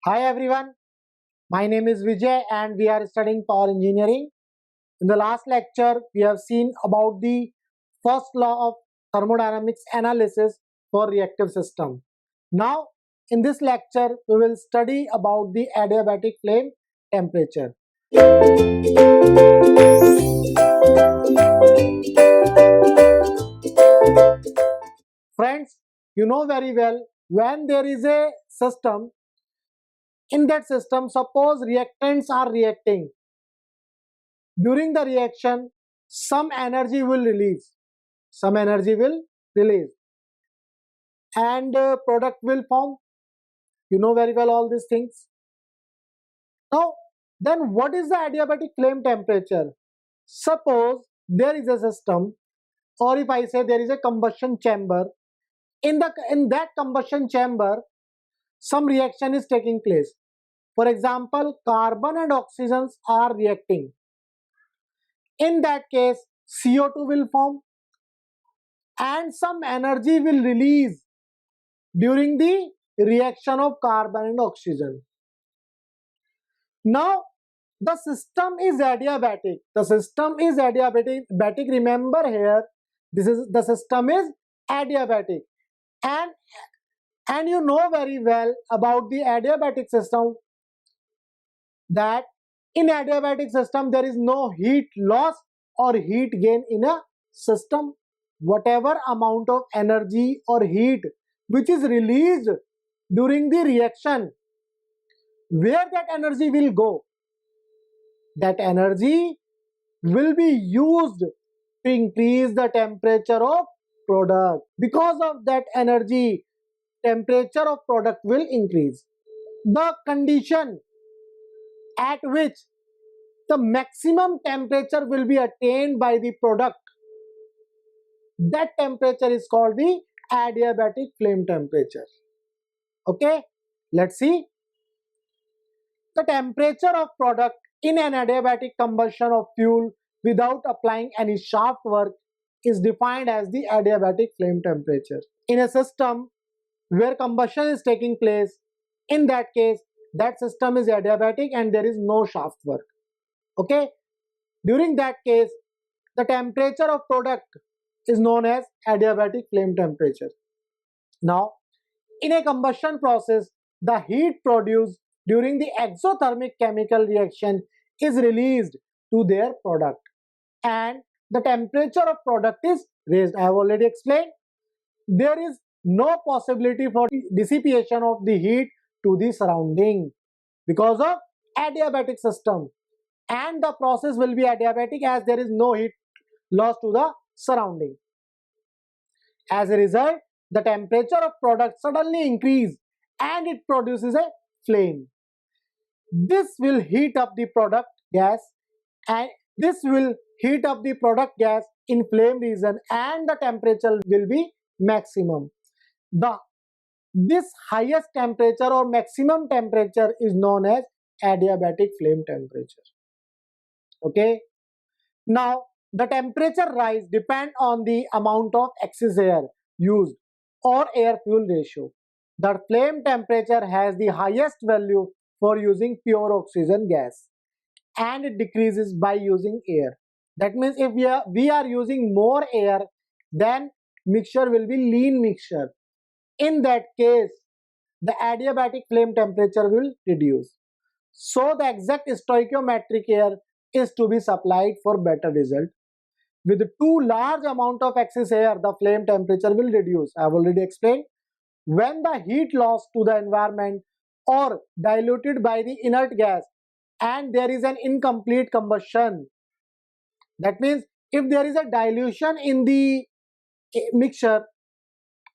Hi everyone, my name is Vijay and we are studying power engineering. In the last lecture, we have seen about the first law of thermodynamics analysis for reactive system. Now, in this lecture, we will study about the adiabatic flame temperature. Friends, you know very well when there is a system, in that system, suppose reactants are reacting. During the reaction, some energy will release. Some energy will release and product will form. You know very well all these things. Now, then what is the adiabatic flame temperature? Suppose there is a system, or if I say there is a combustion chamber. In that combustion chamber, some reaction is taking place. For example, carbon and oxygens are reacting. In that case, CO2 will form and some energy will release during the reaction of carbon and oxygen. Now, the system is adiabatic. The system is adiabatic. Remember here, this is the system is adiabatic, and you know very well about the adiabatic system that in adiabatic system there is no heat loss or heat gain in a system. Whatever amount of energy or heat which is released during the reaction, where that energy will go? That energy will be used to increase the temperature of product. Because of that energy, temperature of product will increase. The condition at which the maximum temperature will be attained by the product, that temperature is called the adiabatic flame temperature. Okay, let's see. The temperature of product in an adiabatic combustion of fuel without applying any shaft work is defined as the adiabatic flame temperature. In a system where combustion is taking place, in that case, that system is adiabatic and there is no shaft work. Okay, during that case, the temperature of product is known as adiabatic flame temperature. Now, in a combustion process, the heat produced during the exothermic chemical reaction is released to their product and the temperature of product is raised. I have already explained. There is no possibility for dissipation of the heat to the surrounding because of adiabatic system, and the process will be adiabatic as there is no heat loss to the surrounding. As a result, the temperature of product suddenly increase and it produces a flame. This will heat up the product gas and this will heat up the product gas in flame region and the temperature will be maximum. The This highest temperature or maximum temperature is known as adiabatic flame temperature. Okay. Now, the temperature rise depend on the amount of excess air used or air fuel ratio. The flame temperature has the highest value for using pure oxygen gas and it decreases by using air. That means if we are using more air, then mixture will be lean mixture. In that case, the adiabatic flame temperature will reduce. So the exact stoichiometric air is to be supplied for better result. With too large amount of excess air, the flame temperature will reduce. I have already explained. When the heat loss to the environment or diluted by the inert gas and there is an incomplete combustion, that means if there is a dilution in the mixture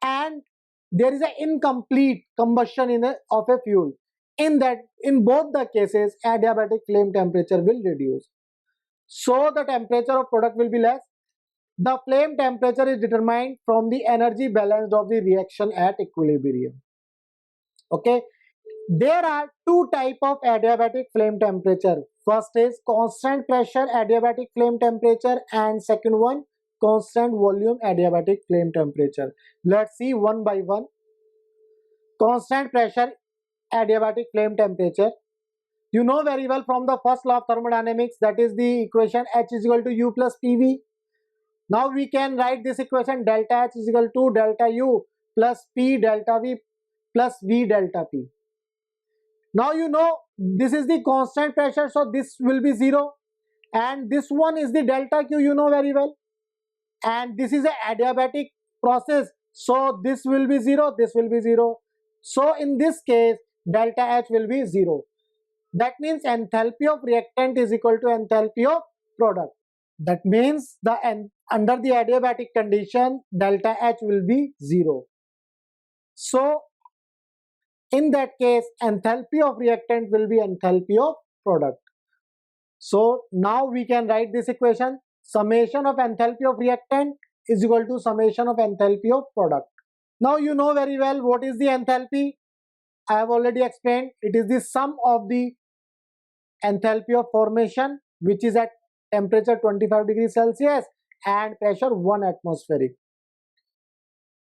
and there is an incomplete combustion of a fuel, in both the cases adiabatic flame temperature will reduce, so the temperature of product will be less. The flame temperature is determined from the energy balance of the reaction at equilibrium. Okay, there are two type of adiabatic flame temperature. First is constant pressure adiabatic flame temperature and second one constant volume adiabatic flame temperature. Let's see one by one. Constant pressure adiabatic flame temperature. You know very well from the first law of thermodynamics, that is the equation H is equal to U plus PV. Now we can write this equation delta H is equal to delta U plus P delta V plus V delta P. Now you know this is the constant pressure, so this will be 0, and this one is the delta Q, you know very well, and this is a adiabatic process, so this will be 0, this will be 0. So in this case delta H will be 0. That means enthalpy of reactant is equal to enthalpy of product. That means under the adiabatic condition delta H will be 0. So in that case enthalpy of reactant will be enthalpy of product. So now we can write this equation, summation of enthalpy of reactant is equal to summation of enthalpy of product. Now you know very well what is the enthalpy. I have already explained, it is the sum of the enthalpy of formation which is at temperature 25 degrees Celsius and pressure 1 atmospheric,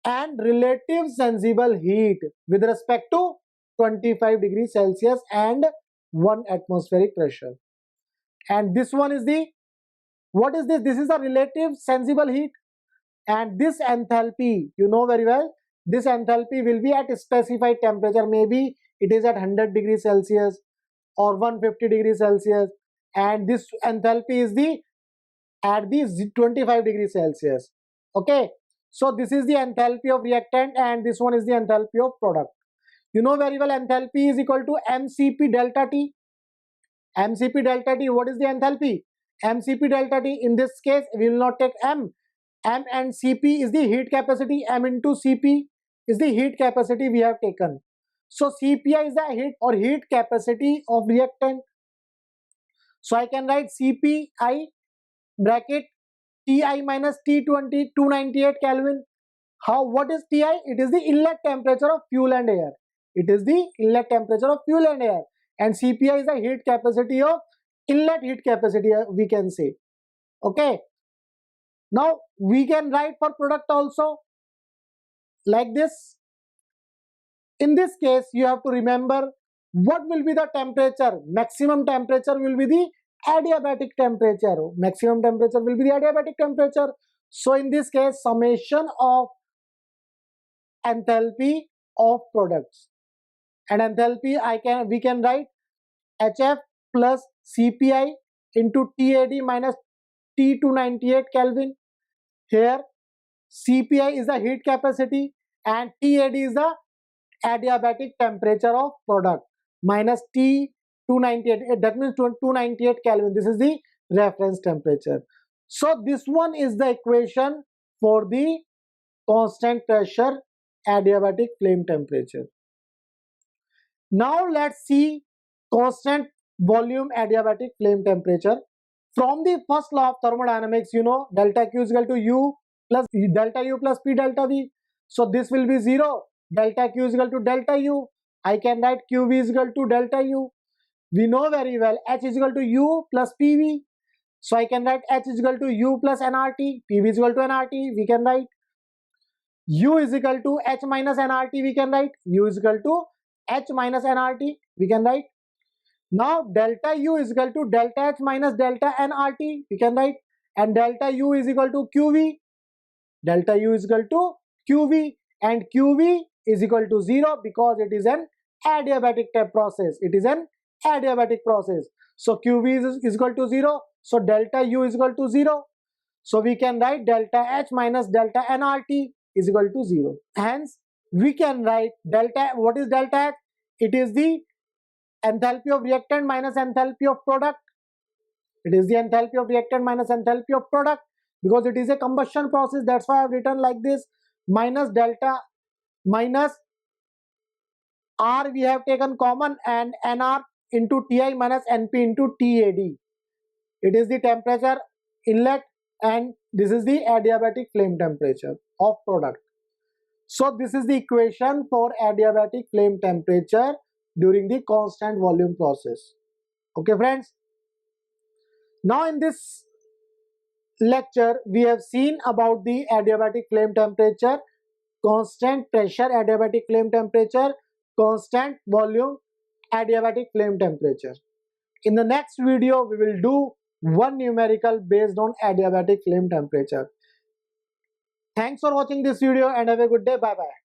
and relative sensible heat with respect to 25 degrees Celsius and 1 atmospheric pressure. And this one is the, what is this? This is the relative sensible heat, and this enthalpy, you know very well, this enthalpy will be at a specified temperature. Maybe it is at 100 degrees Celsius or 150 degrees Celsius, and this enthalpy is the at the 25 degrees Celsius. Okay, so this is the enthalpy of reactant and this one is the enthalpy of product. You know very well enthalpy is equal to mCp delta T. mCp delta T, what is the enthalpy? mCp delta T, in this case we will not take m and Cp is the heat capacity, m into Cp is the heat capacity we have taken. So Cpi is the heat or heat capacity of reactant. So I can write Cpi bracket Ti minus T20 298 Kelvin. How, what is Ti? It is the inlet temperature of fuel and air. It is the inlet temperature of fuel and air, and Cpi is the heat capacity of inlet heat capacity, we can say. Okay, now we can write for product also like this. In this case you have to remember what will be the temperature. Maximum temperature will be the adiabatic temperature. Maximum temperature will be the adiabatic temperature. So in this case summation of enthalpy of products, and enthalpy we can write HF plus Cpi into TAD minus T298 Kelvin. Here Cpi is the heat capacity and TAD is the adiabatic temperature of product minus T298, that means 298 Kelvin. This is the reference temperature. So this one is the equation for the constant pressure adiabatic flame temperature. Now let's see constant volume adiabatic flame temperature. From the first law of thermodynamics, you know delta Q is equal to U plus delta U plus P delta V. So this will be 0. Delta Q is equal to delta U. I can write QV is equal to delta U. We know very well H is equal to U plus PV. So I can write H is equal to U plus nRT. PV is equal to nRT. We can write U is equal to H minus nRT. We can write U is equal to H minus nRT. We can write. Now delta U is equal to delta H minus delta nRT. We can write, and delta U is equal to QV. Delta U is equal to QV, and QV is equal to 0 because it is an adiabatic process. It is an adiabatic process. So QV is equal to 0. So delta U is equal to 0. So we can write delta H minus delta nRT is equal to 0. Hence we can write delta. What is delta H? It is the enthalpy of reactant minus enthalpy of product. It is the enthalpy of reactant minus enthalpy of product because it is a combustion process. That's why I have written like this, minus delta minus R we have taken common, and NR into Ti minus Np into TAD. It is the temperature inlet and this is the adiabatic flame temperature of product. So this is the equation for adiabatic flame temperature during the constant volume process. Okay friends, now in this lecture we have seen about the adiabatic flame temperature, constant pressure adiabatic flame temperature, constant volume adiabatic flame temperature. In the next video, we will do one numerical based on adiabatic flame temperature. Thanks for watching this video and have a good day. Bye bye.